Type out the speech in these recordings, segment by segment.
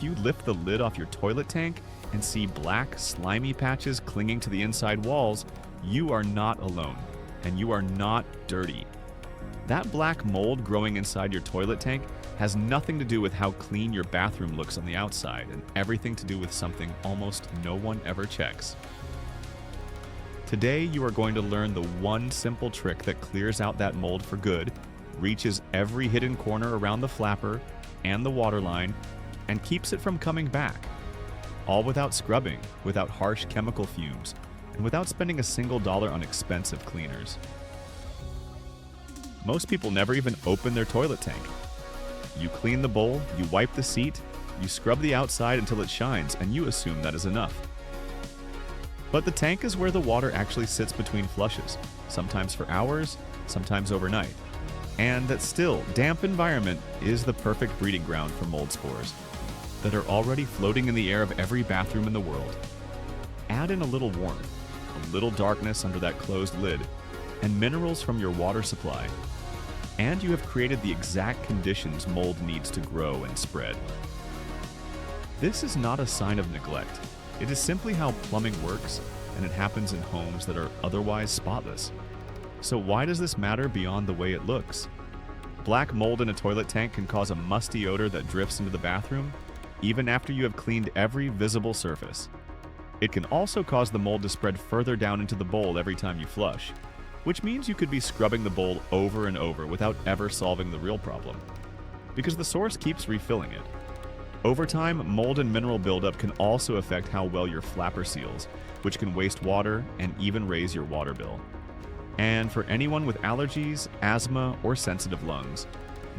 if you lift the lid off your toilet tank and see black, slimy patches clinging to the inside walls, you are not alone, and you are not dirty. That black mold growing inside your toilet tank has nothing to do with how clean your bathroom looks on the outside, and everything to do with something almost no one ever checks. Today, you are going to learn the one simple trick that clears out that mold for good, reaches every hidden corner around the flapper and the water line, and keeps it from coming back. All without scrubbing, without harsh chemical fumes, and without spending a single dollar on expensive cleaners. Most people never even open their toilet tank. You clean the bowl, you wipe the seat, you scrub the outside until it shines, and you assume that is enough. But the tank is where the water actually sits between flushes, sometimes for hours, sometimes overnight. And that still, damp environment is the perfect breeding ground for mold spores that are already floating in the air of every bathroom in the world. Add in a little warmth, a little darkness under that closed lid, and minerals from your water supply, and you have created the exact conditions mold needs to grow and spread. This is not a sign of neglect. It is simply how plumbing works, and it happens in homes that are otherwise spotless. So why does this matter beyond the way it looks? Black mold in a toilet tank can cause a musty odor that drifts into the bathroom, even after you have cleaned every visible surface. It can also cause the mold to spread further down into the bowl every time you flush, which means you could be scrubbing the bowl over and over without ever solving the real problem, because the source keeps refilling it. Over time, mold and mineral buildup can also affect how well your flapper seals, which can waste water and even raise your water bill. And for anyone with allergies, asthma, or sensitive lungs,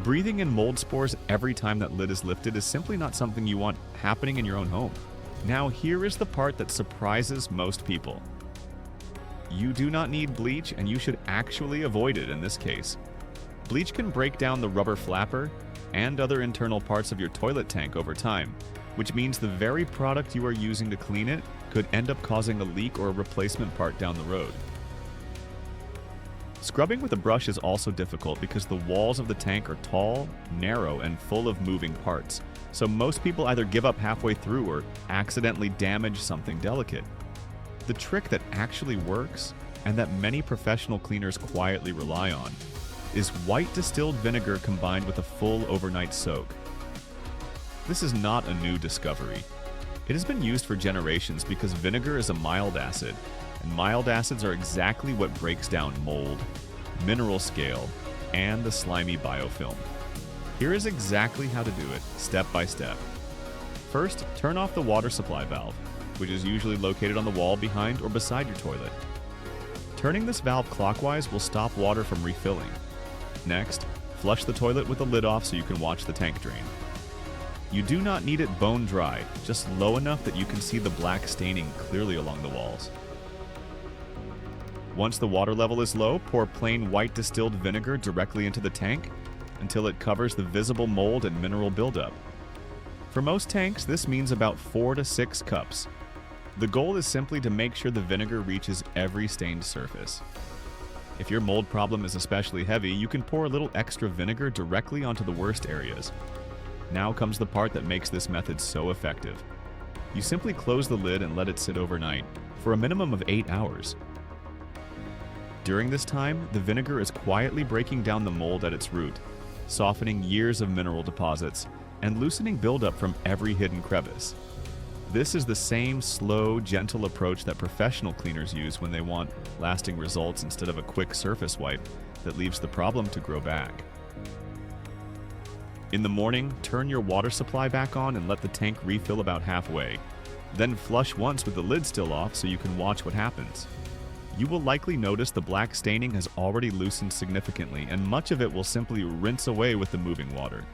breathing in mold spores every time that lid is lifted is simply not something you want happening in your own home. Now, here is the part that surprises most people. You do not need bleach, and you should actually avoid it in this case. Bleach can break down the rubber flapper and other internal parts of your toilet tank over time, which means the very product you are using to clean it could end up causing a leak or a replacement part down the road. Scrubbing with a brush is also difficult because the walls of the tank are tall, narrow, and full of moving parts, so most people either give up halfway through or accidentally damage something delicate. The trick that actually works, and that many professional cleaners quietly rely on, is white distilled vinegar combined with a full overnight soak. This is not a new discovery. It has been used for generations because vinegar is a mild acid, and mild acids are exactly what breaks down mold, mineral scale, and the slimy biofilm. Here is exactly how to do it, step by step. First, turn off the water supply valve, which is usually located on the wall behind or beside your toilet. Turning this valve clockwise will stop water from refilling. Next, flush the toilet with the lid off so you can watch the tank drain. You do not need it bone dry, just low enough that you can see the black staining clearly along the walls. Once the water level is low, pour plain white distilled vinegar directly into the tank until it covers the visible mold and mineral buildup. For most tanks, this means about 4 to 6 cups. The goal is simply to make sure the vinegar reaches every stained surface. If your mold problem is especially heavy, you can pour a little extra vinegar directly onto the worst areas. Now comes the part that makes this method so effective. You simply close the lid and let it sit overnight, for a minimum of 8 hours. During this time, the vinegar is quietly breaking down the mold at its root, softening years of mineral deposits, and loosening buildup from every hidden crevice. This is the same slow, gentle approach that professional cleaners use when they want lasting results instead of a quick surface wipe that leaves the problem to grow back. In the morning, turn your water supply back on and let the tank refill about halfway. Then flush once with the lid still off so you can watch what happens. You will likely notice the black staining has already loosened significantly, and much of it will simply rinse away with the moving water.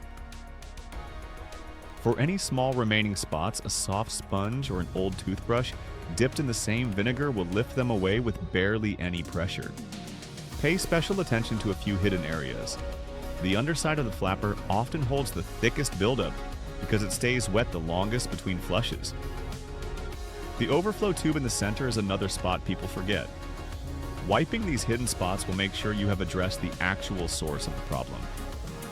For any small remaining spots, a soft sponge or an old toothbrush dipped in the same vinegar will lift them away with barely any pressure. Pay special attention to a few hidden areas. The underside of the flapper often holds the thickest buildup because it stays wet the longest between flushes. The overflow tube in the center is another spot people forget. Wiping these hidden spots will make sure you have addressed the actual source of the problem.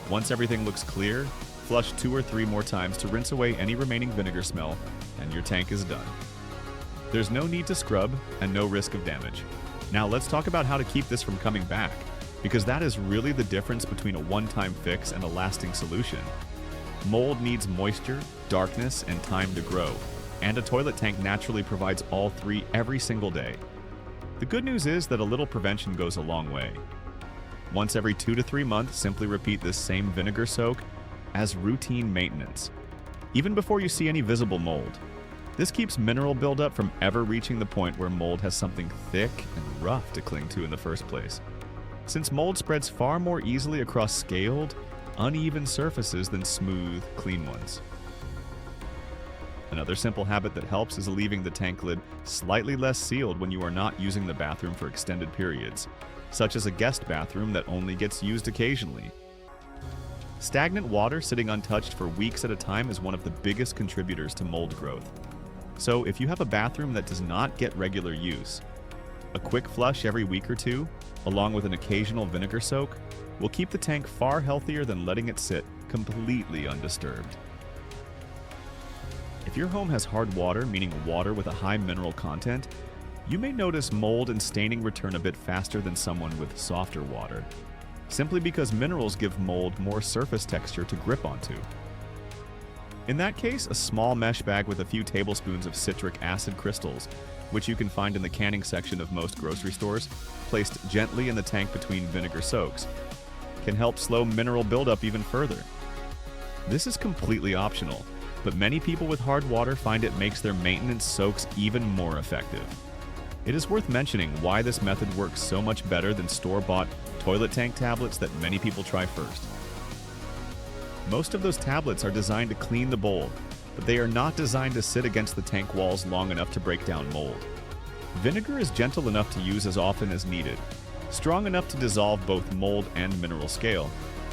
Once everything looks clear, flush 2 or 3 more times to rinse away any remaining vinegar smell, and your tank is done. There's no need to scrub and no risk of damage. Now let's talk about how to keep this from coming back, because that is really the difference between a one-time fix and a lasting solution. Mold needs moisture, darkness, and time to grow, and a toilet tank naturally provides all three every single day. The good news is that a little prevention goes a long way. Once every 2 to 3 months, simply repeat this same vinegar soak as routine maintenance, even before you see any visible mold. This keeps mineral buildup from ever reaching the point where mold has something thick and rough to cling to in the first place, since mold spreads far more easily across scaled, uneven surfaces than smooth, clean ones. Another simple habit that helps is leaving the tank lid slightly less sealed when you are not using the bathroom for extended periods, such as a guest bathroom that only gets used occasionally. Stagnant water sitting untouched for weeks at a time is one of the biggest contributors to mold growth. So if you have a bathroom that does not get regular use, a quick flush every week or two, along with an occasional vinegar soak, will keep the tank far healthier than letting it sit completely undisturbed. If your home has hard water, meaning water with a high mineral content, you may notice mold and staining return a bit faster than someone with softer water, simply because minerals give mold more surface texture to grip onto. In that case, a small mesh bag with a few tablespoons of citric acid crystals, which you can find in the canning section of most grocery stores, placed gently in the tank between vinegar soaks, can help slow mineral buildup even further. This is completely optional, but many people with hard water find it makes their maintenance soaks even more effective. It is worth mentioning why this method works so much better than store-bought toilet tank tablets that many people try first. Most of those tablets are designed to clean the bowl, but they are not designed to sit against the tank walls long enough to break down mold. Vinegar is gentle enough to use as often as needed, strong enough to dissolve both mold and mineral scale,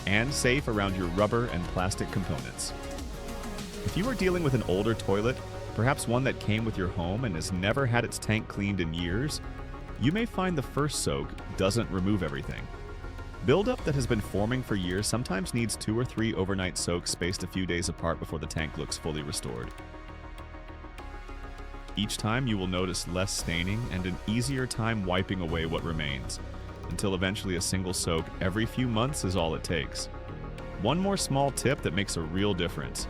and safe around your rubber and plastic components. If you are dealing with an older toilet, perhaps one that came with your home and has never had its tank cleaned in years, you may find the first soak doesn't remove everything. Buildup that has been forming for years sometimes needs 2 or 3 overnight soaks spaced a few days apart before the tank looks fully restored. Each time you will notice less staining and an easier time wiping away what remains, until eventually a single soak every few months is all it takes. One more small tip that makes a real difference.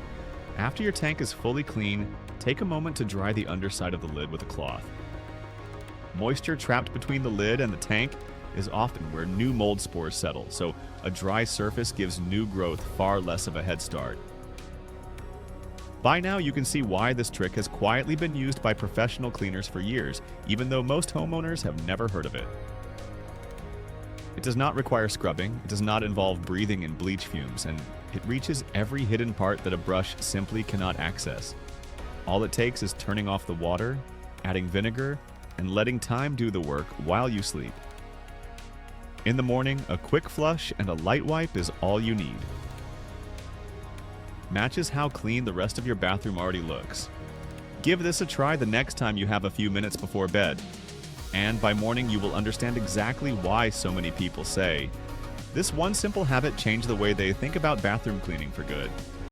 After your tank is fully clean, take a moment to dry the underside of the lid with a cloth. Moisture trapped between the lid and the tank is often where new mold spores settle, so a dry surface gives new growth far less of a head start. By now, you can see why this trick has quietly been used by professional cleaners for years, even though most homeowners have never heard of it. It does not require scrubbing, it does not involve breathing in bleach fumes, and it reaches every hidden part that a brush simply cannot access. All it takes is turning off the water, adding vinegar, and letting time do the work while you sleep. In the morning, a quick flush and a light wipe is all you need. Matches how clean the rest of your bathroom already looks. Give this a try the next time you have a few minutes before bed. And by morning, you will understand exactly why so many people say, this one simple habit changed the way they think about bathroom cleaning for good.